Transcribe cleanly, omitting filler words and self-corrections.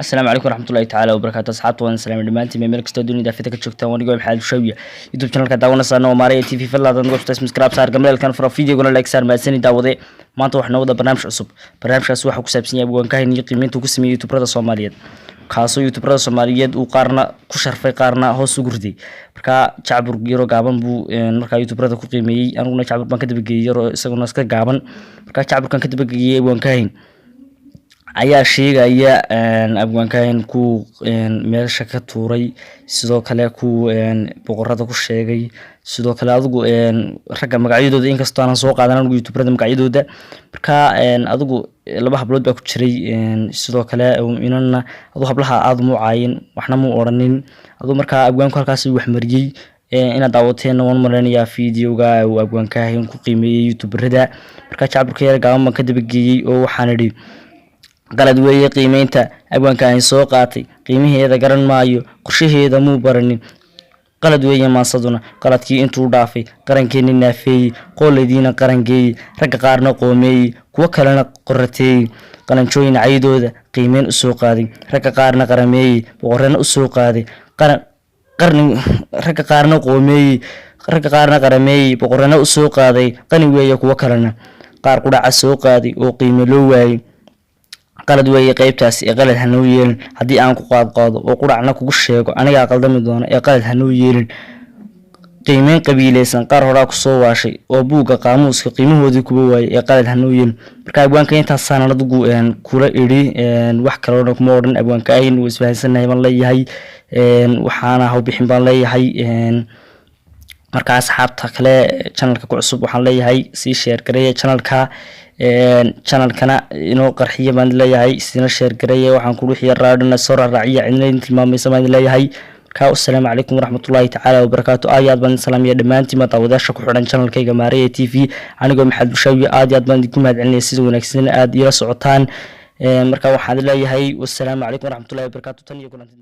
السلام عليكم ورحمة الله تعالى وبركاته أصحابتي وأنا سلام دمانتي ميل كستoo dunida fita ka joogtaan waniga maxaad shaawiya YouTube channel ka daawanaysan oo Mareye TV fadlan ugu subscribe saar gambalkan furo video-gana like saar maasani daawade maanta waxna wada barnaamij cusub barnaamijkaas waxa ku saabsan yahay waan KAAHin iyo qiimeynta uu ku sameeyay YouTuberada Soomaaliyeed kaasoo YouTuberada Soomaaliyeed uu qaarna ku sharfay qaarna hoos u gurday marka Jacbur Giro gaaban buu marka YouTuberada ku qiimeeyay aniguna Jacbur baan ka dabageeyay isaguna iska gaaban marka Jacburkan ka dabageeyay waan KAAHin ayaa sheegaya abwaan KAAHin ku meesha ka tuuray sidoo kale ku boqorada ku sheegay sidoo kale adigu ragga magacyadooda inkastoo aan soo qaadan anigu YouTuberada magacyadooda marka adigu laba hablood baa ku jiray sidoo kale inana adigu hablaha aad mu caayin waxna mu oranin adigu marka abwaanku halkaas wax mariyay ina daawateen waan maranayaa video-ga oo abwaan KAAHin ku qiimeeyay YouTuberada marka Jacburka yar gaaban ka dabageeyay oo waxaan idhi qalad weeye qiimeynta abwaan KAAHin soo qaatay qiimaheeda garan maayo qorshaheeda muu baranin qalad weeye maasaduna qaladkii intuu dhaafay qarankeena naafeeyay qooladiina qarangeeyay ragga qaarna qoomeeyay kuwa kalena qorateeyay qalanjooyin caydooda qiimeyn u soo qaaday ragga qaarna qarameeyay boqorana u soo qaaday ragga qaarna qoomeeyay ragga qaarna qarameeyay boqorana u soo qaaday qani weeye kuwa kalena qaar qudhaca soo qaaday oo qiime loo waayay qalad weeye qaybtaas ee qalad hanoo yeelin hadii aan ku qaado oo quracna kugu sheego aniga qaldami doona ee qalad hanoo yeelin qiimeyn qabiileysan qaar hore ku soo waashay oo buuga qaamuuska qiimahoodii kuba waayay ee qalad hanoo yeelin marka abwaanka intaas sanadagu kula iri wax kale oo kuma oran abwaan KAAHin uu isfahansanahay baan leeyahay waxaana haw bixin baan leeyahay marka asxaabta kale channelka ku cusub waxaan leeyahay si share gareeya channelkana inoo qarxiyo baan leeyahay sina share gareeya waxaan ku wixii raadina soo raaciya cidna tilmaamaysa baan leeyahay marka assalaamu calaykum waraxmatullaahi tacaala wabarakaatu aad baan salaamiya dhamaantiin daawadayaasha ku xidhan channelkayga Mareye TV anigoo maxamed shaawi aad baan idinku mahadcelinaya sida wanaagsan aad ila socotaan marka waxaan leeyahay assalaamu calaykum waraxmatullaahi wabarakaatu tan iyo kulanti